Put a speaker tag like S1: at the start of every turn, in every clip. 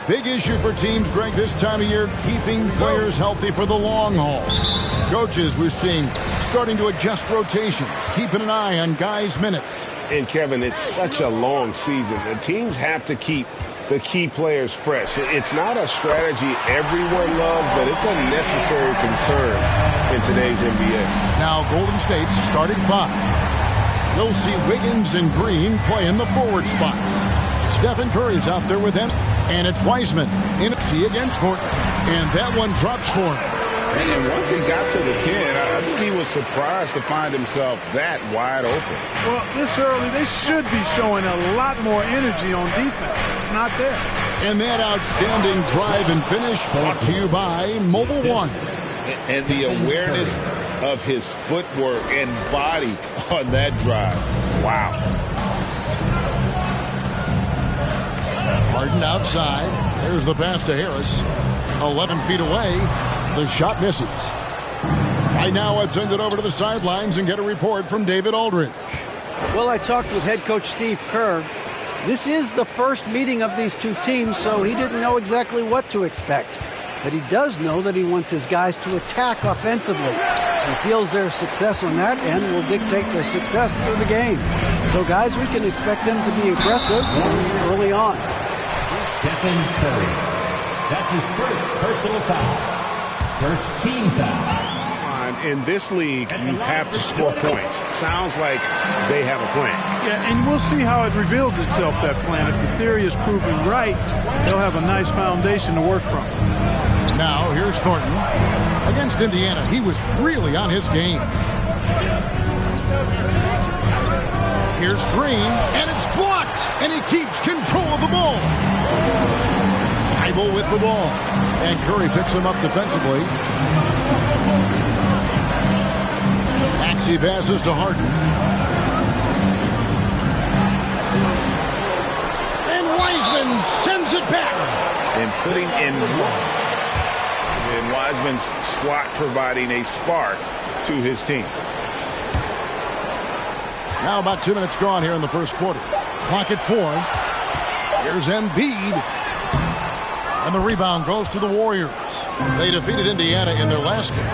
S1: Big issue for teams, Greg, this time of year, keeping players healthy for the long haul. Coaches, we're seeing, starting to adjust rotations, keeping an eye on guys' minutes.
S2: And, Kevin, it's such a long season. The teams have to keep the key players fresh. It's not a strategy everyone loves, but it's a necessary concern in today's NBA.
S1: Now, Golden State's starting five. You'll see Wiggins and Green play in the forward spots. Stephen Curry's out there with him, and it's Wiseman in against Thornton. And that one drops for him.
S2: And once he got to the 10, I think he was surprised to find himself that wide open.
S3: Well, this early, they should be showing a lot more energy on defense. It's not there.
S1: And that outstanding drive and finish brought to you by Mobile One.
S2: And the awareness of his footwork and body on that drive. Wow.
S1: Harden outside. There's the pass to Harris. 11 feet away. The shot misses. Right now, let's send it over to the sidelines and get a report from David Aldridge.
S4: Well, I talked with head coach Steve Kerr. This is the first meeting of these two teams, so he didn't know exactly what to expect. But he does know that he wants his guys to attack offensively. He feels their success on that end will dictate their success through the game. So, guys, we can expect them to be aggressive early on.
S5: Stephen Curry. That's his first personal foul. First team foul.
S2: In this league, you have to score points. Sounds like they have a plan.
S3: Yeah, and we'll see how it reveals itself, that plan. If the theory is proven right, they'll have a nice foundation to work from.
S1: Now, here's Thornton. Against Indiana, he was really on his game. Here's Green, and it's blocked, and he keeps control of the ball. Bible with the ball, and Curry picks him up defensively. Maxey passes to Harden. And Wiseman sends it back.
S2: And putting in one. And Wiseman's swat providing a spark to his team.
S1: Now about 2 minutes gone here in the first quarter. Clock at 4. Here's Embiid. And the rebound goes to the Warriors. They defeated Indiana in their last game.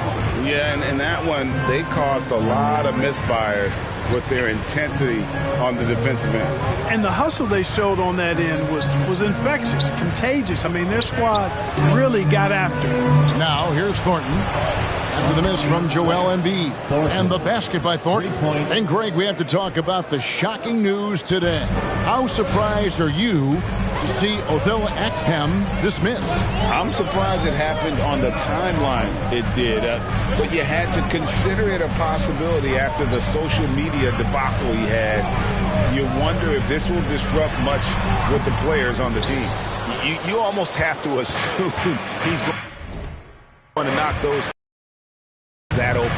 S2: Yeah, and that one, they caused a lot of misfires with their intensity on the defensive end.
S3: And the hustle they showed on that end was infectious, contagious. I mean, their squad really got after it.
S1: Now, here's Thornton. After the miss from Joel Embiid. And the basket by Thornton. And, Greg, we have to talk about the shocking news today. How surprised are you to see Othell Ekhem dismissed?
S2: I'm surprised it happened on the timeline it did. But you had to consider it a possibility after the social media debacle he had. You wonder if this will disrupt much with the players on the team. You almost have to assume he's going to knock those that open.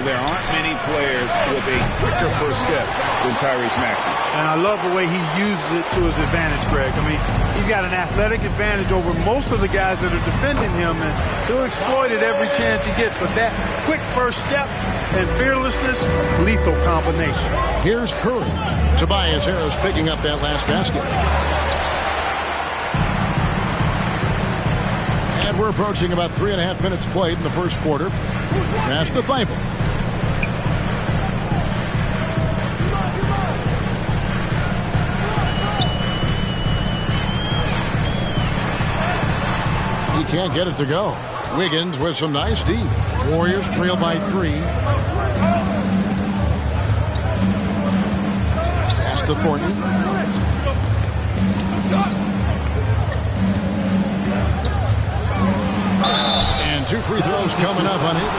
S2: There aren't many players with a quicker first step than Tyrese Maxey.
S3: And I love the way he uses it to his advantage, Greg. I mean, he's got an athletic advantage over most of the guys that are defending him, and he'll exploit it every chance he gets. But that quick first step and fearlessness, lethal combination.
S1: Here's Curry. Tobias Harris picking up that last basket. And we're approaching about 3.5 minutes played in the first quarter. Pass to Thibault. He can't get it to go. Wiggins with some nice D. Warriors trail by 3. Pass to Thornton. And 2 free throws coming up on it.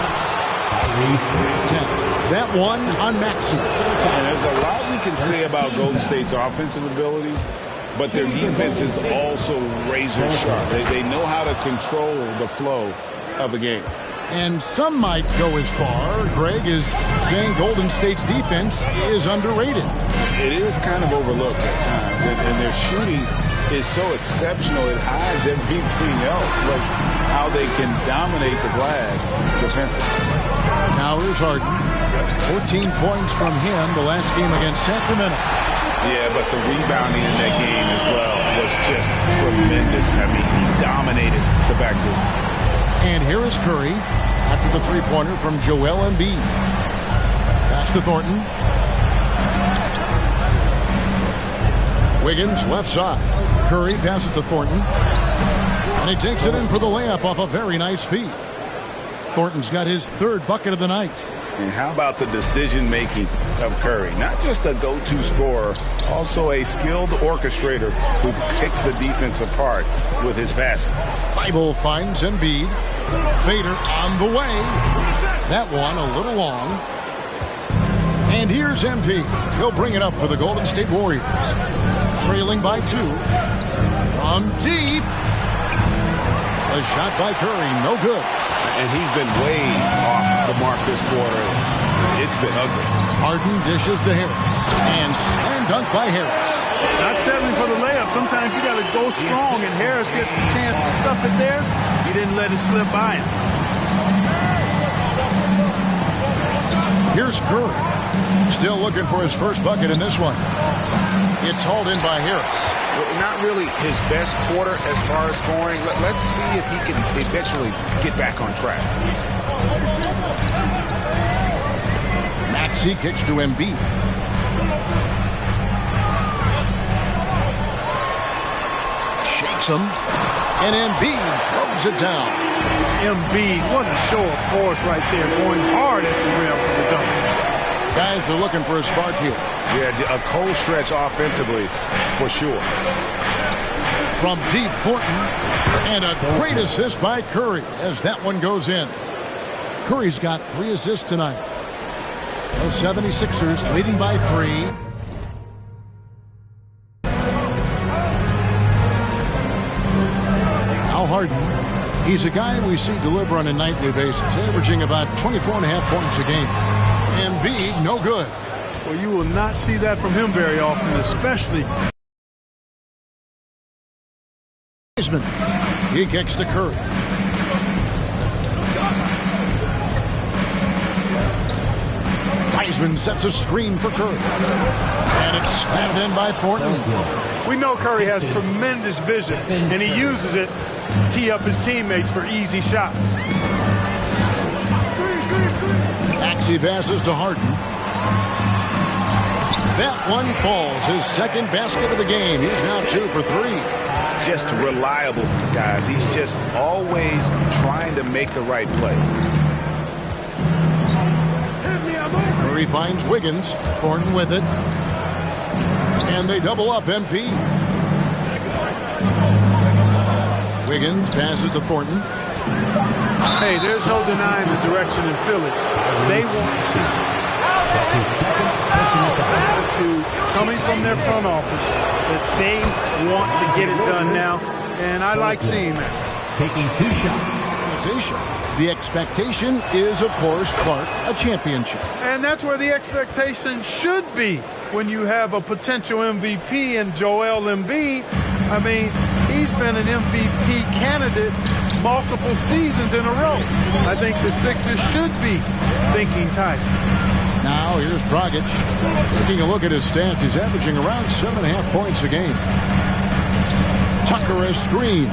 S1: That one on Maxey.
S2: And there's a lot we can say about Golden State's offensive abilities, but their defense is also razor sharp. They know how to control the flow of the game.
S1: And some might go as far, Greg, as saying Golden State's defense is underrated.
S2: It is kind of overlooked at times, and their shooting is so exceptional it hides everything else, like how they can dominate the glass defensively.
S1: Now here's Harden. 14 points from him the last game against Sacramento.
S2: Yeah, but the rebounding in that game as well was just tremendous. I mean, he dominated the backcourt.
S1: And here is Curry after the three-pointer from Joel Embiid. Pass to Thornton. Wiggins left side. Curry passes to Thornton. And he takes it in for the layup off a very nice feed. Thornton's got his third bucket of the night.
S2: And how about the decision-making of Curry? Not just a go-to scorer, also a skilled orchestrator who picks the defense apart with his passing.
S1: Thibault finds Embiid. Fader on the way. That one a little long. And here's MP. He'll bring it up for the Golden State Warriors. Trailing by 2. From deep. A shot by Curry, no good.
S2: And he's been way off the mark this quarter. It's been ugly.
S1: Harden dishes to Harris. And slam dunk by Harris.
S3: Not settling for the layup. Sometimes you got to go strong, and Harris gets the chance to stuff it there. He didn't let it slip by him.
S1: Here's Curry. Still looking for his first bucket in this one. It's hauled in by Harris.
S2: Not really his best quarter as far as scoring. Let's see if he can eventually get back on track.
S1: Maxey kicks to Embiid. Shakes him. And Embiid throws it down.
S3: Embiid, what a show of force right there, going hard at the rim for the dunk.
S1: Guys are looking for a spark here.
S2: Yeah, a cold stretch offensively for sure.
S1: From deep, Thornton. And a great assist by Curry as that one goes in. Curry's got 3 assists tonight. The 76ers leading by 3. Al Harden. He's a guy we see deliver on a nightly basis, averaging about 24.5 points a game. Embiid, no good.
S3: Well, you will not see that from him very often, especially.
S1: He kicks to Curry. Wiseman sets a screen for Curry. And it's slammed in by Thornton.
S3: We know Curry has tremendous vision, and he uses it to tee up his teammates for easy shots.
S1: Maxey passes to Harden. That one falls. His second basket of the game. He's now 2 for 3.
S2: Just reliable, guys. He's just always trying to make the right play.
S1: Curry finds Wiggins. Thornton with it. And they double up MP. Wiggins passes to Thornton.
S3: Hey, there's no denying the direction in Philly. They want attitude coming from their front office that they want to get it done now, and I like seeing that.
S5: Taking 2 shots.
S1: The expectation is, of course, Clark, a championship.
S3: And that's where the expectation should be when you have a potential MVP in Joel Embiid. I mean, he's been an MVP candidate multiple seasons in a row. I think the Sixers should be thinking tight.
S1: Now here's Dragic. Taking a look at his stats, he's averaging around 7.5 points a game. Tucker a screen.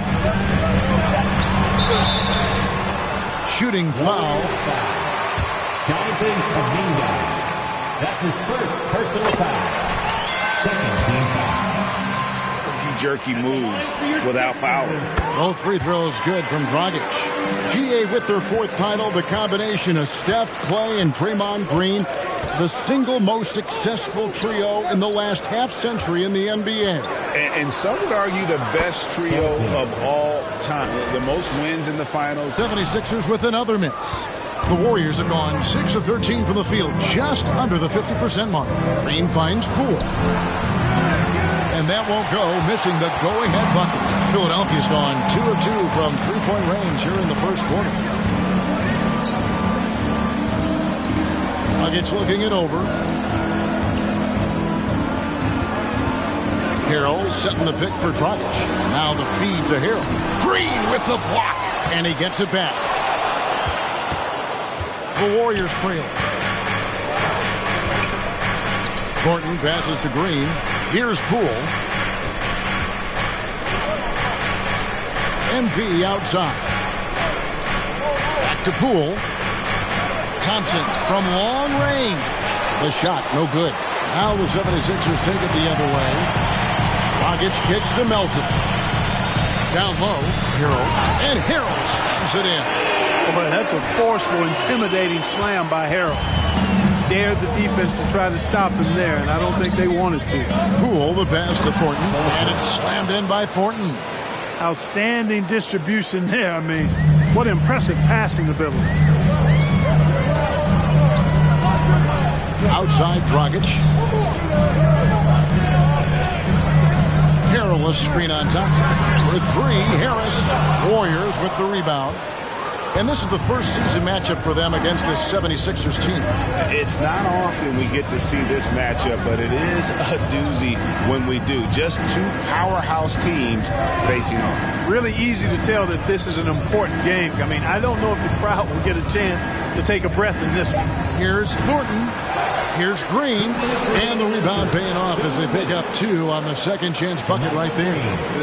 S1: Shooting foul.
S5: Jonathan Kuminga. That's his first personal foul. Second team foul.
S2: Jerky moves without fouling.
S1: Both free throws good from Dragic. GA with their 4th title, the combination of Steph, Clay, and Draymond Green, the single most successful trio in the last half-century in the NBA.
S2: And some would argue the best trio of all time. The most wins in the finals.
S1: 76ers with another miss. The Warriors have gone 6 of 13 from the field, just under the 50% mark. Green finds Poole. And that won't go, missing the go-ahead bucket. Philadelphia's gone 2 of 2 from three-point range here in the first quarter. Nuggets looking it over. Harrell setting the pick for Dragic. Now the feed to Harrell. Green with the block. And he gets it back. The Warriors trail. Thornton passes to Green. Here's Poole. MP outside. Back to Poole. Thompson from long range. The shot, no good. Now the 76ers take it the other way. Dragic kicks to Melton. Down low, Harrell. And Harrell slams it in.
S3: Boy, that's a forceful, intimidating slam by Harrell. Dared the defense to try to stop him there, and I don't think they wanted to.
S1: Poole, the pass to Thornton. And it's slammed in by Thornton.
S3: Outstanding distribution there. I mean, what impressive passing ability.
S1: Outside Dragic. Harrell, a screen on Thompson. For three, Harris. Warriors with the rebound. And this is the first season matchup for them against this 76ers team.
S2: It's not often we get to see this matchup, but it is a doozy when we do. Just two powerhouse teams facing off.
S3: Really easy to tell that this is an important game. I mean, I don't know if the crowd will get a chance to take a breath in this one.
S1: Here's Thornton. Here's Green. And the rebound paying off as they pick up two on the second chance bucket right there.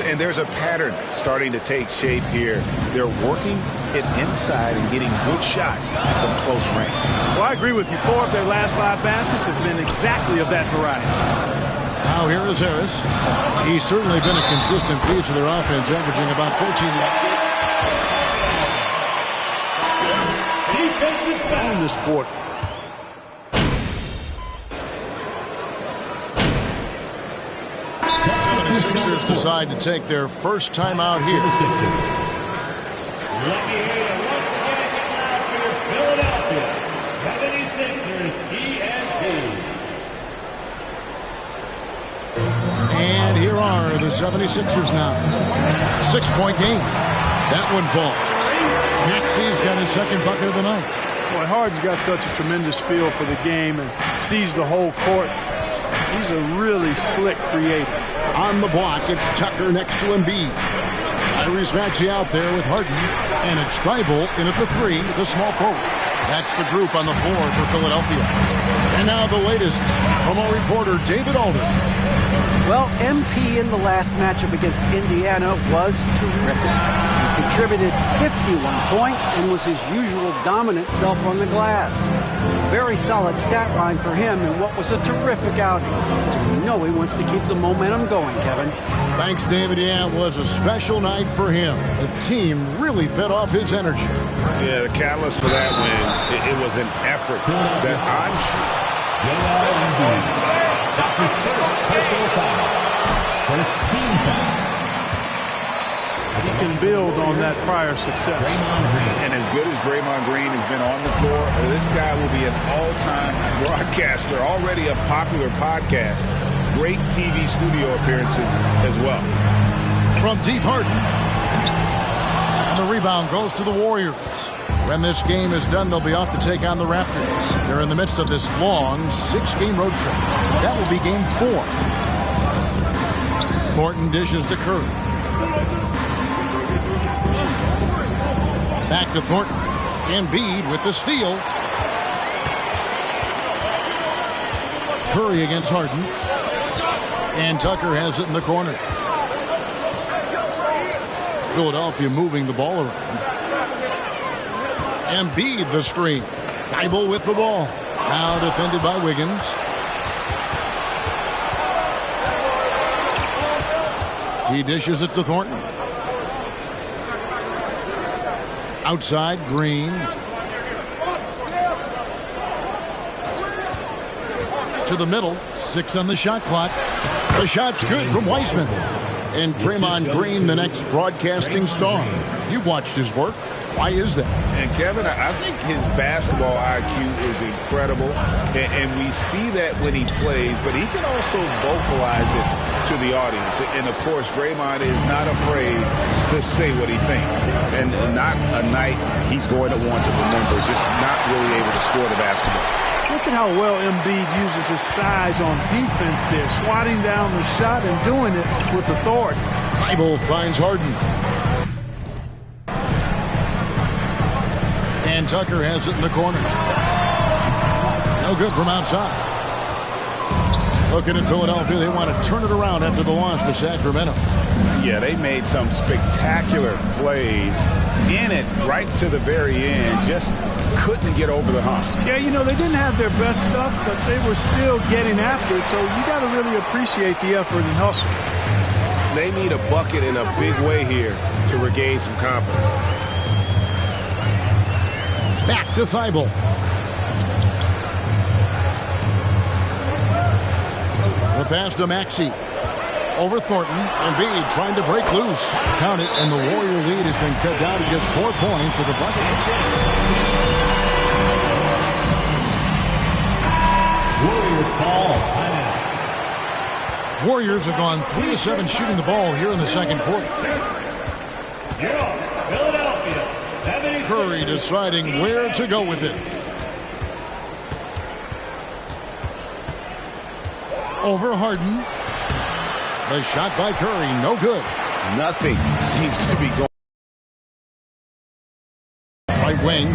S2: And there's a pattern starting to take shape here. They're working it inside and getting good shots from close range.
S3: Well, I agree with you. 4 of their last 5 baskets have been exactly of that variety.
S1: Now here is Harris. He's certainly been a consistent piece of their offense, averaging about 14
S3: on this court.
S1: 76ers decide to take their first time out here.
S5: Let me hear you once again out for Philadelphia 76ers TNT.
S1: And here are the 76ers now. 6-point game. That one falls. Maxey's got his second bucket of the night.
S3: Boy, Harden's got such a tremendous feel for the game and sees the whole court. He's a really slick creator.
S1: On the block, it's Tucker next to Embiid. Tyrese Maxey out there with Harden. And it's Thibault in at the 3, the small forward. That's the group on the floor for Philadelphia. And now the latest from our reporter, David Alden.
S4: Well, MP in the last matchup against Indiana was terrific. He contributed 51 points and was his usual dominant self on the glass. Very solid stat line for him in what was a terrific outing. And you know he wants to keep the momentum going, Kevin.
S1: Thanks, David. Yeah, it was a special night for him. The team really fed off his energy.
S2: Yeah, the catalyst for that win, it was an effort that I'm sure.
S5: That's his first personal foul. First team foul.
S3: He can build on that prior success.
S2: And as good as Draymond Green has been on the floor, this guy will be an all-time broadcaster, already a popular podcast. Great TV studio appearances as well.
S1: From deep Harden. And the rebound goes to the Warriors. When this game is done, they'll be off to take on the Raptors. They're in the midst of this long 6-game road trip. That will be game 4. Thornton dishes to Curry. Back to Thornton. Embiid with the steal. Curry against Harden. And Tucker has it in the corner. Philadelphia moving the ball around. Embiid the screen. Thibault with the ball. Now defended by Wiggins. He dishes it to Thornton. Outside, Green. To the middle. 6 on the shot clock. The shot's good from Wiseman. And Draymond Green, the next broadcasting star. You've watched his work. Why is that?
S2: And Kevin, I think his basketball IQ is incredible, and we see that when he plays, but he can also vocalize it to the audience. And of course, Draymond is not afraid to say what he thinks. And not a night he's going to want to remember, just not really able to score the basketball.
S3: Look at how well Embiid uses his size on defense there, swatting down the shot and doing it with authority.
S1: Thibault finds Harden. And Tucker has it in the corner. No good from outside. Looking at Philadelphia, they want to turn it around after the loss to Sacramento.
S2: Yeah, they made some spectacular plays in it right to the very end. Just couldn't get over the hump.
S3: Yeah, you know, they didn't have their best stuff, but they were still getting after it. So you got to really appreciate the effort and hustle.
S6: They need a bucket in a big way here to regain some confidence.
S1: Back to Thibault. The pass to Maxey. Over Thornton. Embiid trying to break loose. Count it, and the Warrior lead has been cut down to just 4 points with the bucket.
S5: Warriors ball. Timeout.
S1: Warriors have gone 3 of 7 shooting the ball here in the second quarter.
S5: Philadelphia.
S1: Curry deciding where to go with it. Over Harden. The shot by Curry, no good.
S2: Nothing seems to be going.
S1: Right wing.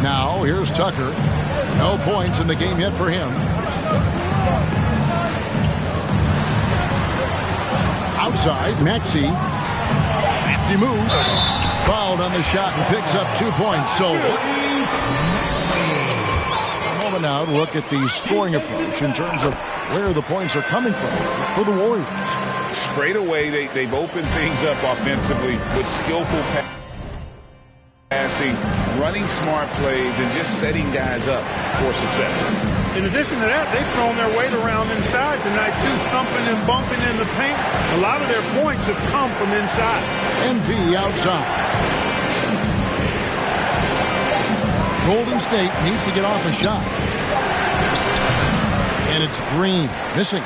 S1: Now here's Tucker. No points in the game yet for him. Outside, Maxey. Crafty move. Fouled on the shot and picks up 2 points. So now to look at the scoring approach in terms of where the points are coming from for the Warriors.
S2: Straight away, they've opened things up offensively with skillful passing, running smart plays, and just setting guys up for success.
S3: In addition to that, they've thrown their weight around inside tonight, too, thumping and bumping in the paint. A lot of their points have come from inside.
S1: NP outside. Golden State needs to get off a shot. And it's Green missing.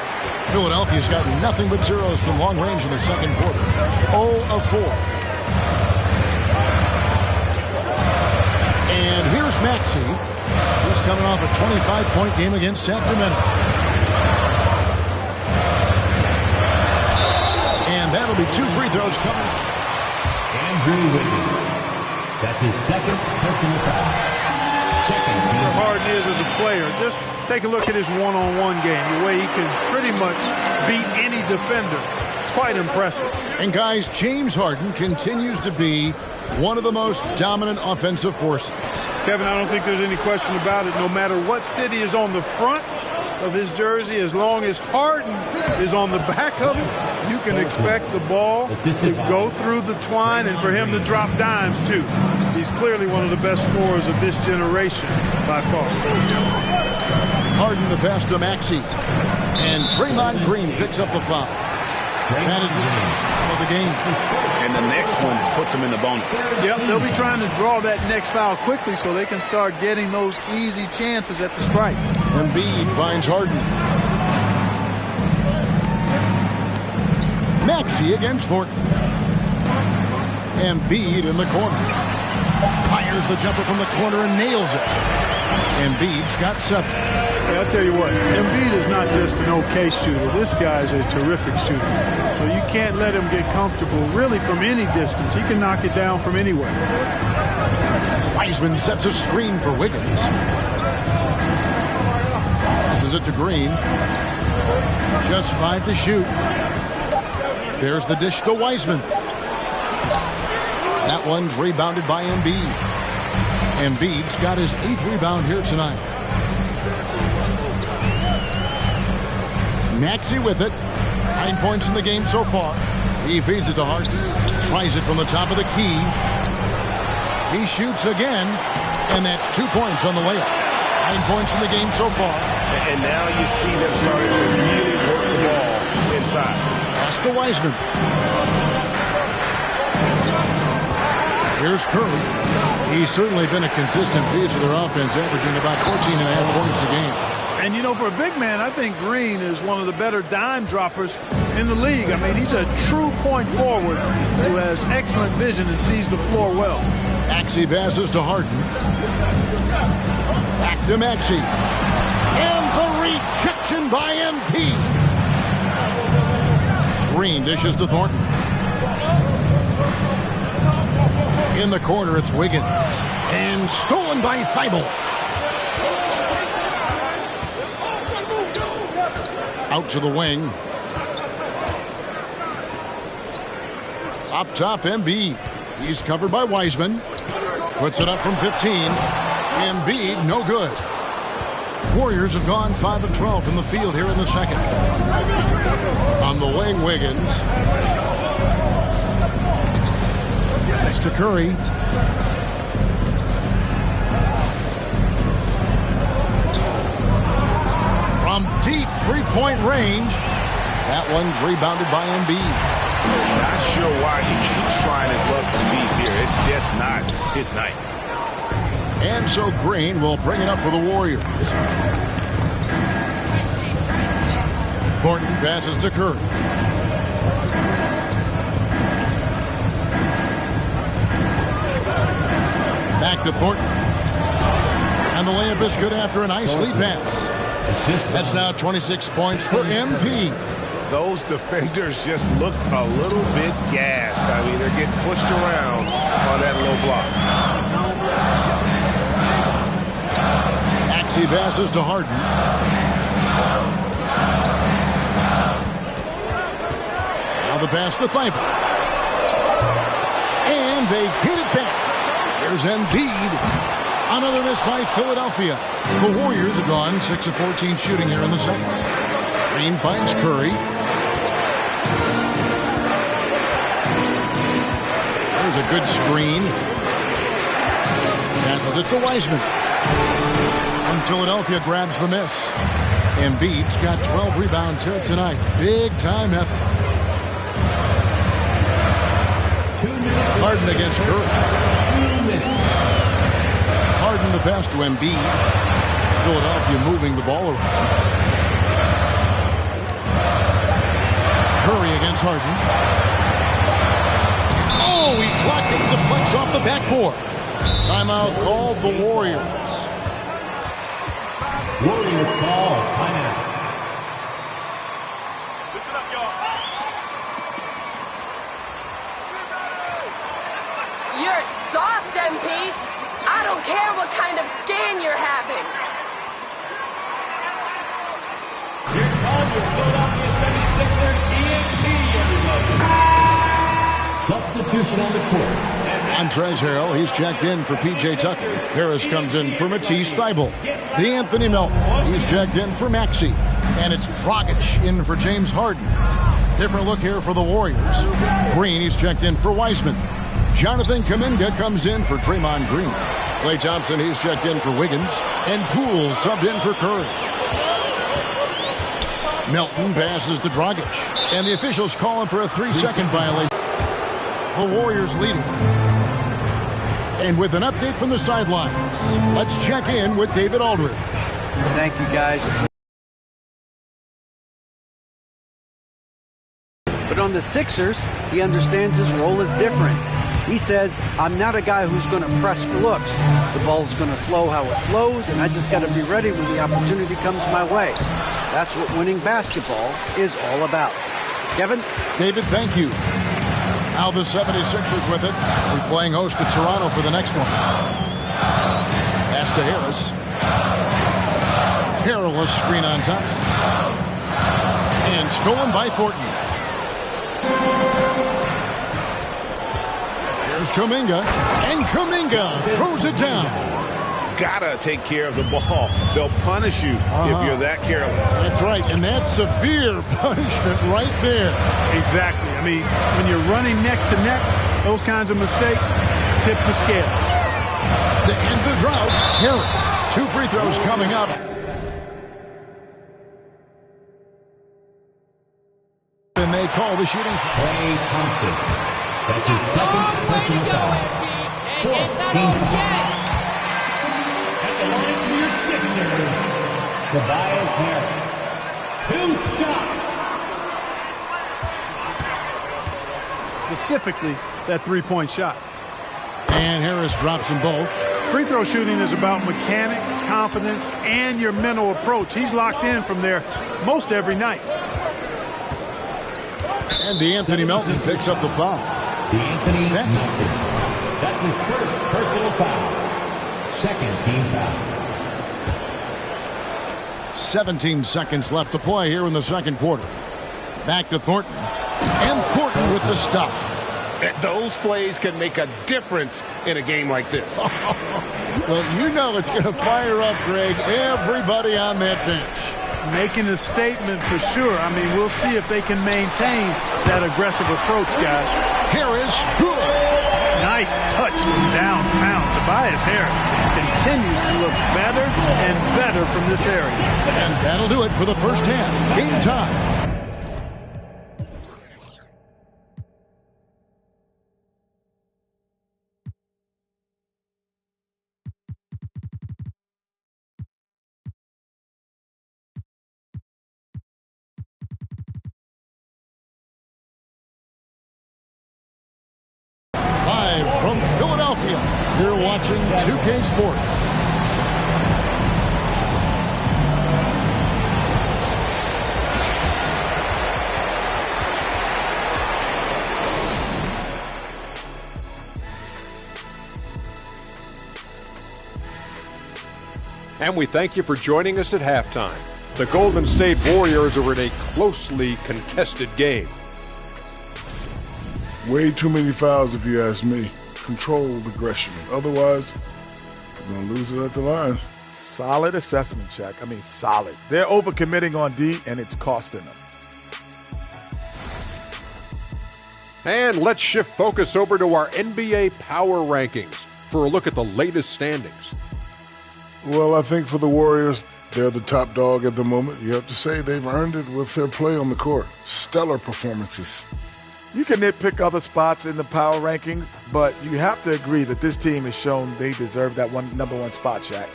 S1: Philadelphia's got nothing but zeros from long range in the second quarter. 0 of 4. And here's Maxey. He's coming off a 25-point game against Sacramento. And that'll be 2 free throws coming.
S5: Andrew Wiggins. That's his second personal foul.
S3: Where Harden is as a player. Just take a look at his one-on-one game, the way he can pretty much beat any defender. Quite impressive.
S1: And guys, James Harden continues to be one of the most dominant offensive forces.
S3: Kevin, I don't think there's any question about it. No matter what city is on the front of his jersey, as long as Harden is on the back of it, you can expect the ball to go through the twine and for him to drop dimes, too. He's clearly one of the best scorers of this generation by far.
S1: Harden the pass to Maxey. And Draymond Green picks up the foul. That is of the game.
S2: And the next one puts him in the bonus.
S3: Yep, they'll be trying to draw that next foul quickly so they can start getting those easy chances at the strike.
S1: Embiid finds Harden. Maxey against Thornton. Embiid in the corner. Fires the jumper from the corner and nails it. Embiid's got 7.
S3: Yeah, I'll tell you what, Embiid is not just an okay shooter. This guy's a terrific shooter. So you can't let him get comfortable really from any distance. He can knock it down from anywhere.
S1: Wiseman sets a screen for Wiggins. Passes it to Green. Just 5 to shoot. There's the dish to Wiseman. That one's rebounded by Embiid. Embiid's got his 8th rebound here tonight. Maxey with it. 9 points in the game so far. He feeds it to Harden. Tries it from the top of the key. He shoots again. And that's 2 points on the layup. 9 points in the game so far.
S6: And now you see them starting to really work the ball inside.
S1: Pass to Wiseman. Here's Curry. He's certainly been a consistent piece of their offense, averaging about 14.5 points a game.
S3: And, you know, for a big man, I think Green is one of the better dime droppers in the league. I mean, he's a true point forward who has excellent vision and sees the floor well.
S1: Maxey passes to Harden. Back to Maxey. And the rejection by MP. Green dishes to Thornton. In the corner, it's Wiggins. And stolen by Thibault. Out to the wing. Up top, Embiid. He's covered by Wiseman. Puts it up from 15. Embiid, no good. Warriors have gone 5 of 12 from the field here in the second. On the wing, Wiggins. It's to Curry. From deep three-point range. That one's rebounded by Embiid.
S2: Not sure why he keeps trying his luck from deep here. It's just not his night.
S1: And so Green will bring it up for the Warriors. Thornton passes to Curry. Back to Thornton. And the layup is good after a nice lead pass. That's now 26 points for MP.
S2: Those defenders just look a little bit gassed. I mean, they're getting pushed around on that low block.
S1: Axie passes to Harden. Now the pass to Thibault. And they get it back. There's Embiid. Another miss by Philadelphia. The Warriors have gone 6 of 14 shooting here in the second. Green finds Curry. There's a good screen. Passes it to Wiseman. And Philadelphia grabs the miss. Embiid's got 12 rebounds here tonight. Big time effort. Harden against Curry. Harden the pass to Embiid. Philadelphia moving the ball around. Curry against Harden. Oh, he blocked it. Deflects off the backboard. Timeout called the Warriors.
S5: Warriors call timeout.
S7: Listen up, y'all.
S8: You're soft, MP. I don't care what kind of game you're having.
S5: Here's called your Philadelphia 76ers EMP, everybody. Substitution on the court.
S1: Montrezl Harrell, he's checked in for P.J. Tucker. Harris comes in for Matisse Thybulle. D'Anthony Melton, he's checked in for Maxey. And it's Dragic in for James Harden. Different look here for the Warriors. Green, he's checked in for Wiseman. Jonathan Kuminga comes in for Draymond Green. Klay Thompson, he's checked in for Wiggins. And Poole subbed in for Curry. Melton passes to Dragic. And the officials calling for a 3-second violation. The Warriors leading. And with an update from the sidelines, let's check in with David Aldridge.
S4: Thank you, guys. But on the Sixers, he understands his role is different. He says, I'm not a guy who's going to press for looks. The ball's going to flow how it flows, and I just got to be ready when the opportunity comes my way. That's what winning basketball is all about. Kevin?
S1: David, thank you. Now the 76ers with it. We're playing host to Toronto for the next one. Pass to Harris. Perilous screen on Thompson. And stolen by Thornton. Here's Kuminga. And Kuminga throws it down.
S2: Gotta take care of the ball. They'll punish you if you're that careless.
S1: That's right, and that's severe punishment right there.
S3: Exactly. I mean, when you're running neck to neck, those kinds of mistakes tip the scale.
S1: To end the drought, Harris. 2 free throws coming up. And they call the shooting.
S5: Klay Thompson. That's his second personal foul. 4th team foul. At the line for your Sixers, Tobias Harris. 2 shots.
S3: Specifically, that three-point shot.
S1: And Harris drops them both.
S3: Free throw shooting is about mechanics, confidence, and your mental approach. He's locked in from there most every night.
S1: And D'Anthony Melton picks up the foul.
S5: D'Anthony Melton. That's his first personal foul. Second team foul.
S1: 17 seconds left to play here in the second quarter. Back to Thornton. And Thornton with the stuff.
S6: Those plays can make a difference in a game like this.
S1: Well, you know it's going to fire up, Greg, everybody on that bench.
S3: Making a statement for sure. I mean, we'll see if they can maintain that aggressive approach, guys.
S1: Harris, good.
S3: Nice touch from downtown. Tobias Harris continues to look better and better from this area.
S1: And that'll do it for the first half. Game time. Live from Philadelphia, you're watching 2K Sports.
S7: And we thank you for joining us at halftime. The Golden State Warriors are in a closely contested game.
S9: Way too many fouls, if you ask me. Controlled aggression. Otherwise, we're going to lose it at the line.
S10: Solid assessment, Shaq. I mean, solid. They're overcommitting on D, and it's costing them.
S7: And let's shift focus over to our NBA Power Rankings for a look at the latest standings.
S9: Well, I think for the Warriors, they're the top dog at the moment. You have to say they've earned it with their play on the court. Stellar performances.
S10: You can nitpick other spots in the power rankings, but you have to agree that this team has shown they deserve that number one spot, Shaq.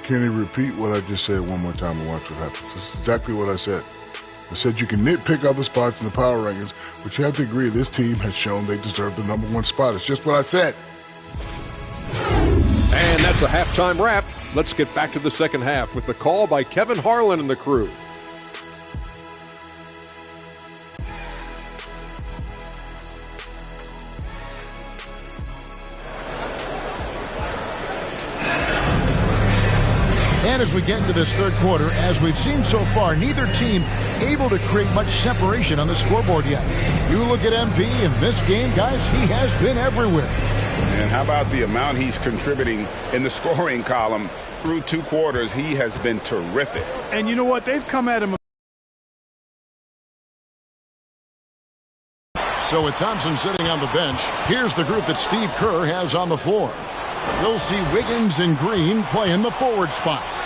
S9: Can you repeat what I just said one more time and watch what happens? This is exactly what I said. I said you can nitpick other spots in the power rankings, but you have to agree this team has shown they deserve the number one spot. It's just what I said.
S7: And that's a halftime wrap. Let's get back to the second half with the call by Kevin Harlan and the crew.
S1: And as we get into this third quarter, as we've seen so far, neither team able to create much separation on the scoreboard yet. You look at MP in this game, guys, he has been everywhere.
S2: And how about the amount he's contributing in the scoring column through two quarters? He has been terrific.
S3: And you know what? They've come at him.
S1: So with Thompson sitting on the bench, here's the group that Steve Kerr has on the floor. You'll see Wiggins and Green playing the forward spots.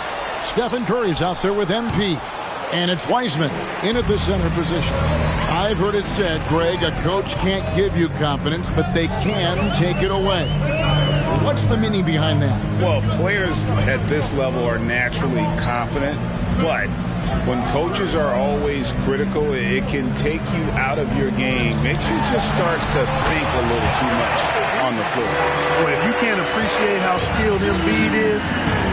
S1: Stephen Curry's out there with MP. And it's Wiseman in at the center position. I've heard it said, Greg, a coach can't give you confidence, but they can take it away. What's the meaning behind that?
S2: Well, players at this level are naturally confident, but when coaches are always critical, it can take you out of your game. Makes you just start to think a little too much on the floor.
S3: Boy, if you can't appreciate how skilled Embiid is,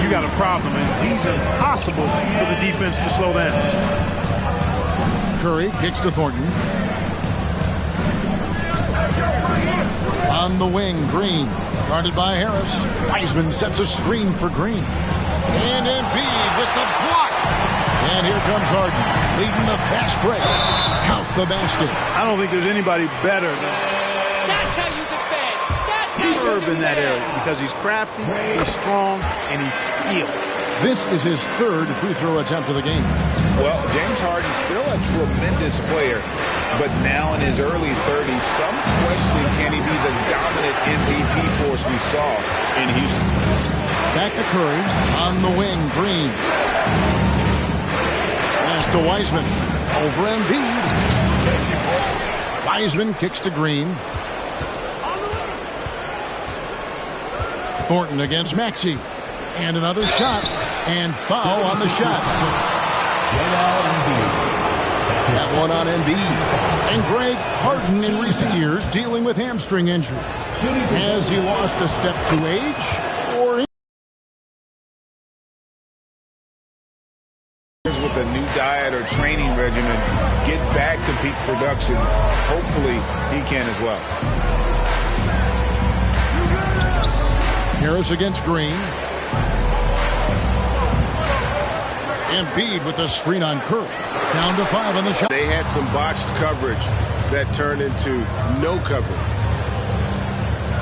S3: you got a problem, and he's impossible for the defense to slow down.
S1: Curry kicks to Thornton. On the wing, Green. Guarded by Harris. Wiseman sets a screen for Green. And Embiid with the block. And here comes Harden, leading the fast break. Count the basket.
S3: I don't think there's anybody better than Herb in that area because he's crafty, he's strong, and he's skilled.
S1: This is his third free throw attempt of the game.
S2: Well, James Harden's still a tremendous player, but now in his early 30s, some question, can he be the dominant MVP force we saw in Houston?
S1: Back to Curry. On the wing, Green. Pass to Wiseman. Over Embiid. Wiseman kicks to Green. Thornton against Maxey. And another shot. And foul on the shot. That one on Embiid. And Greg, Harden in recent years dealing with hamstring injuries. Has he lost a step to age? Or
S2: with a new diet or training regimen, get back to peak production. Hopefully he can as well. Harris
S1: against Green. Embiid with the screen on Curry. Down to 5 on the shot.
S6: They had some botched coverage that turned into no coverage.